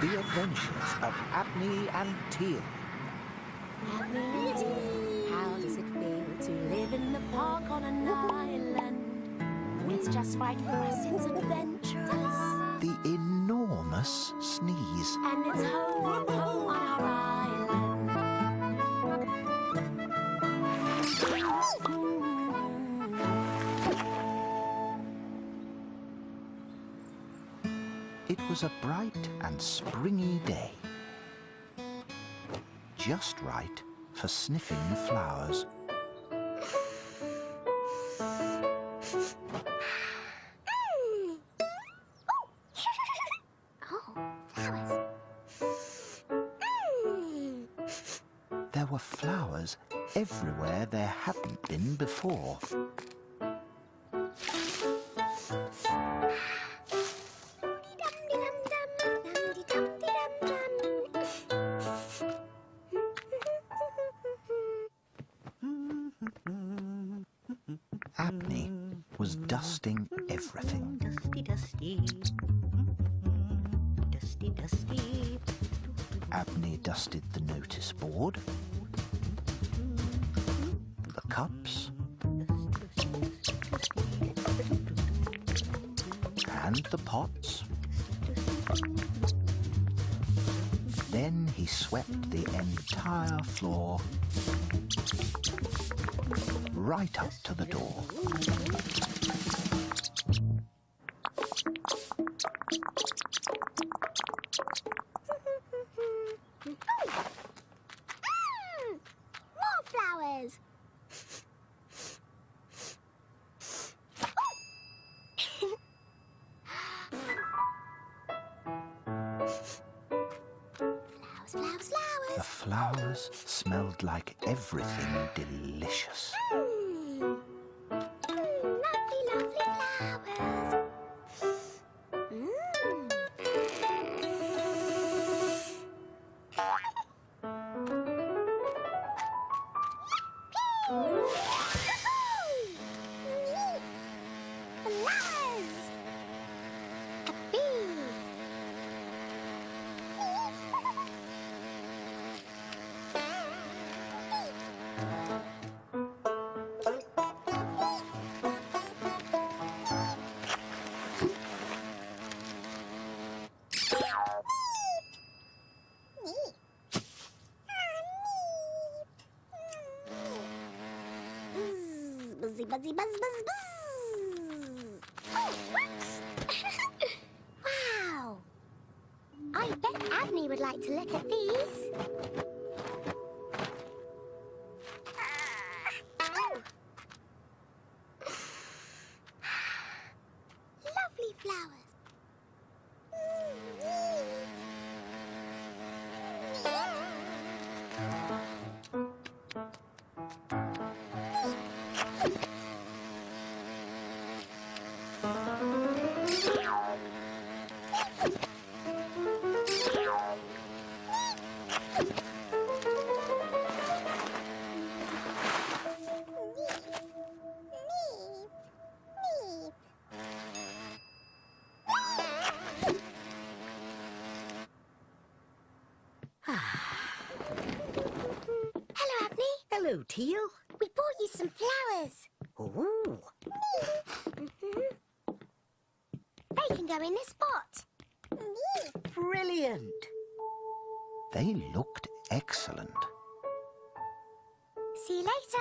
The Adventures of Abney and Teal. Abney and Teal, how does it feel to live in the park on an island? It's just right for us, it's adventurous. The Enormous Sneeze. And it's home, home on our island. It was a bright and springy day. Just right for sniffing flowers. There were flowers everywhere there hadn't been before. Abney was dusting everything. Dusty, dusty. Dusty, dusty. Abney dusted the notice board, the cups, and the pots. Then he swept the entire floor right up to the door. More flowers. Flowers, flowers, flowers. The flowers smelled like everything delicious. Lovely, lovely flowers. Flowers. A bee. Buzzy, buzzy, buzz, buzz, buzz. Oh, whoops. Wow. I bet Abney would like to look at these. Oh. Lovely flowers. Hello, Abney. Hello, Teal. We bought you some flowers. Oh, They can go in this pot. brilliant. They looked excellent. See you later.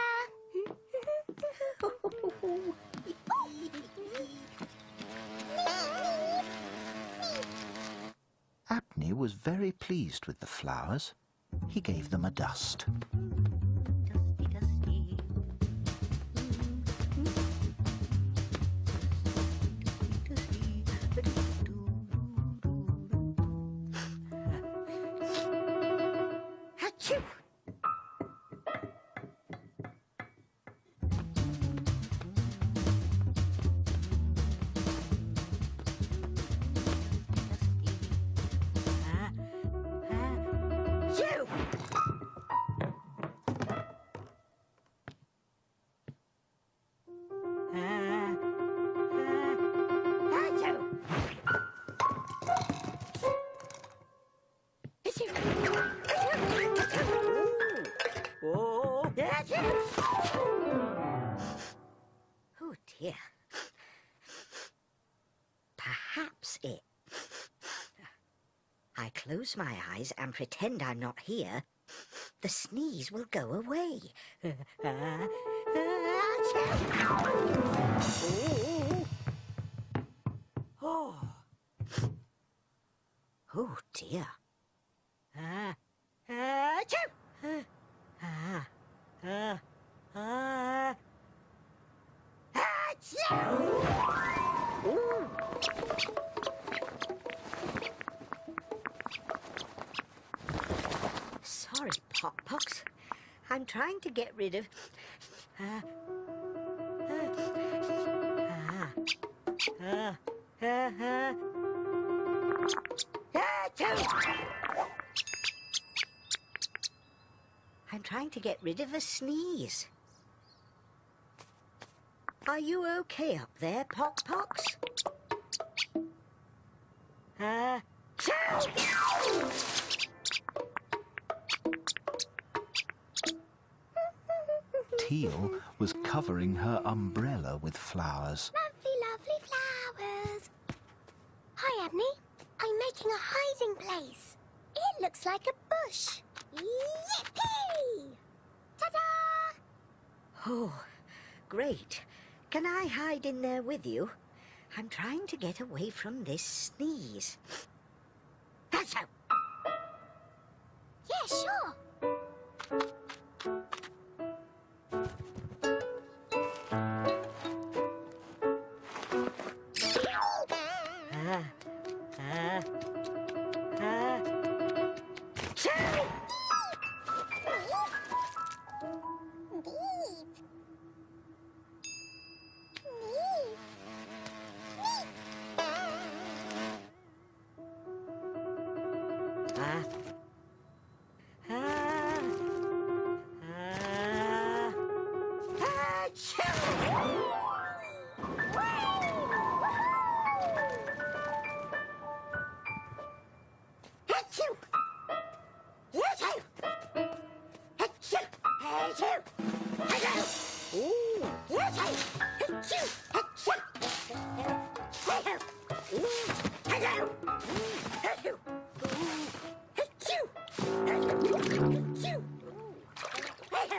Abney was very pleased with the flowers. He gave them a dust. Dusty, dusty. Achoo! Achoo! I close my eyes and pretend I'm not here, the sneeze will go away. Oh. Oh dear. Sorry, Pox. I'm trying to get rid of... I'm trying to get rid of a sneeze. Are you okay up there, Pox? Teal was covering her umbrella with flowers. Lovely, lovely flowers. Hi, Abney. I'm making a hiding place. It looks like a bush. Yippee! Ta-da! Oh, great. Can I hide in there with you? I'm trying to get away from this sneeze. Achoo! Yeah, sure.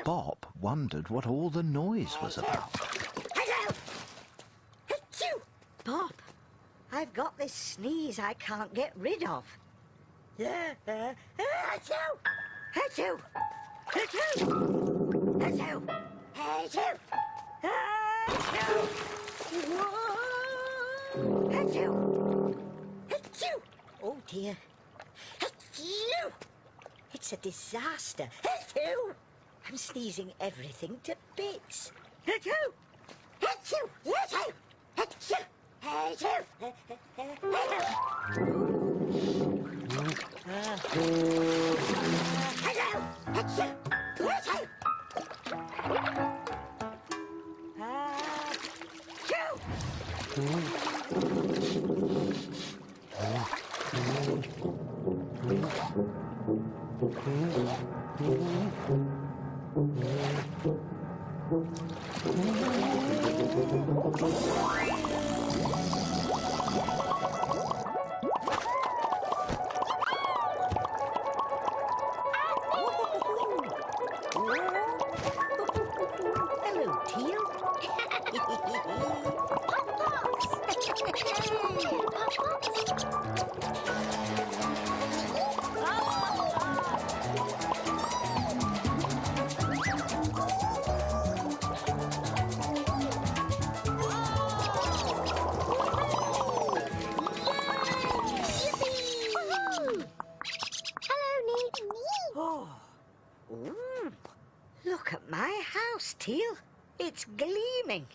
Bop wondered what all the noise was about. Bob, I've got this sneeze I can't get rid of. Achoo! Achoo! Achoo! Achoo! Achoo! Achoo! Whoa! Achoo! Achoo! Oh dear. Achoo! It's a disaster. Achoo! I'm sneezing everything to bits. Achoo! Achoo! Achoo! Achoo! Achoo! Hello, Teal. Oh. Ooh. Look at my house, Teal. It's gleaming.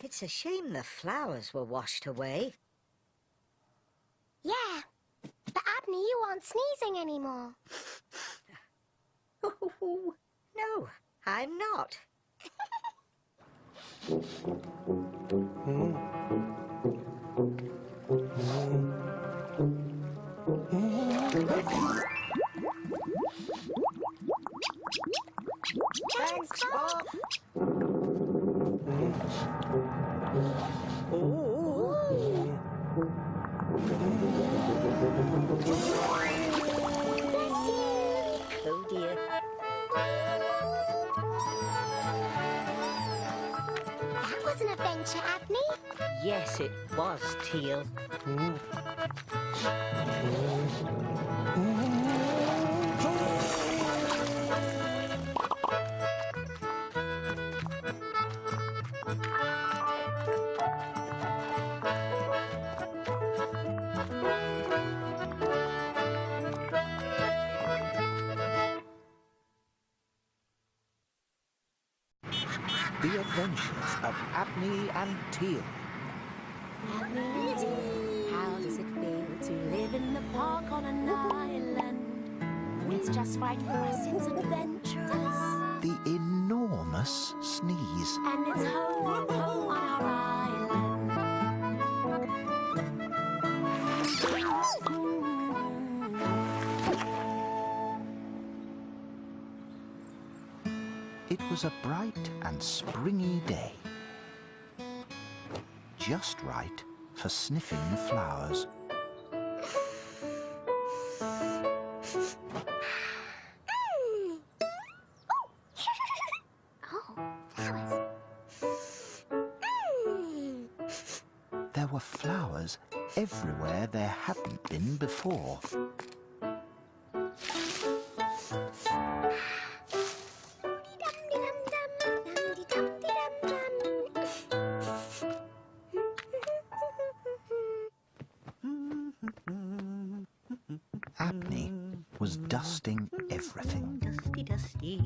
It's a shame the flowers were washed away. Yeah, but Abney, you aren't sneezing anymore. Oh, no, I'm not. Thanks, Bob. Bless you. Oh dear. That was an adventure, Abney. Yes, it was, Teal. The Adventures of Abney and Teal. Abney, how does it feel to live in the park on an island? It's just right for us, it's adventurous. The Enormous Sneeze. And it's home, home on our It was a bright and springy day. Just right for sniffing the flowers. Oh, flowers. There were flowers everywhere there hadn't been before. Abney was dusting everything. Dusty, dusty.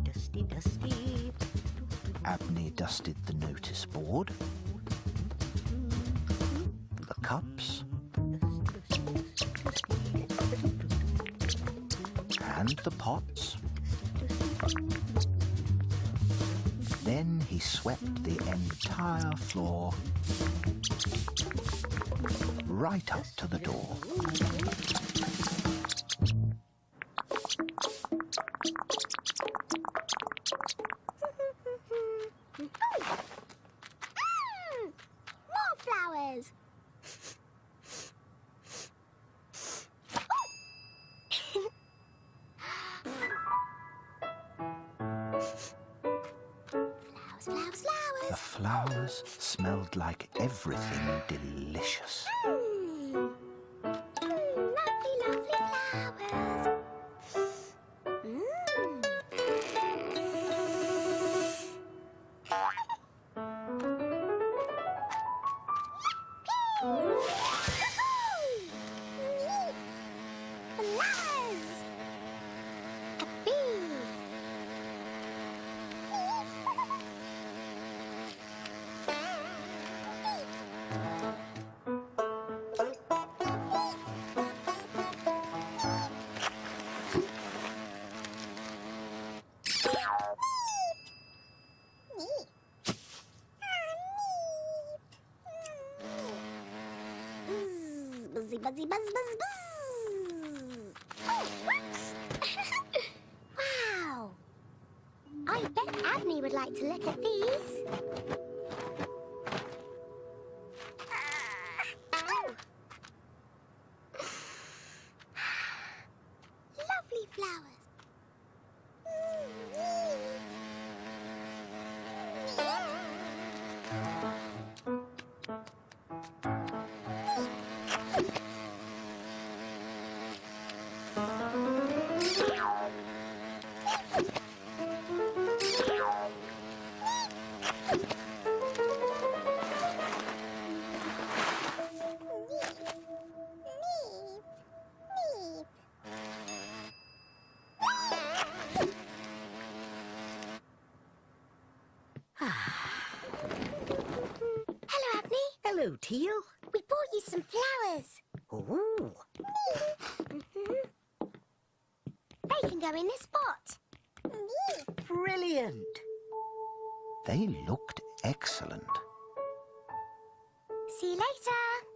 Dusty, dusty. Abney dusted the notice board, the cups, and the pots. Then he swept the entire floor right up to the door. More flowers. Flowers, flowers, The flowers. flowers smelled like everything delicious. Lovely, lovely flowers. Flowers. A bee. Buzzy, buzzy, buzz, buzz, buzz. Oh, whoops. Wow. I bet Abney would like to look at these. Oh. Lovely flowers. Hello, Abney. Hello, Teal. We brought you some flowers. Oh, They can go in this pot. brilliant. They looked excellent. See you later.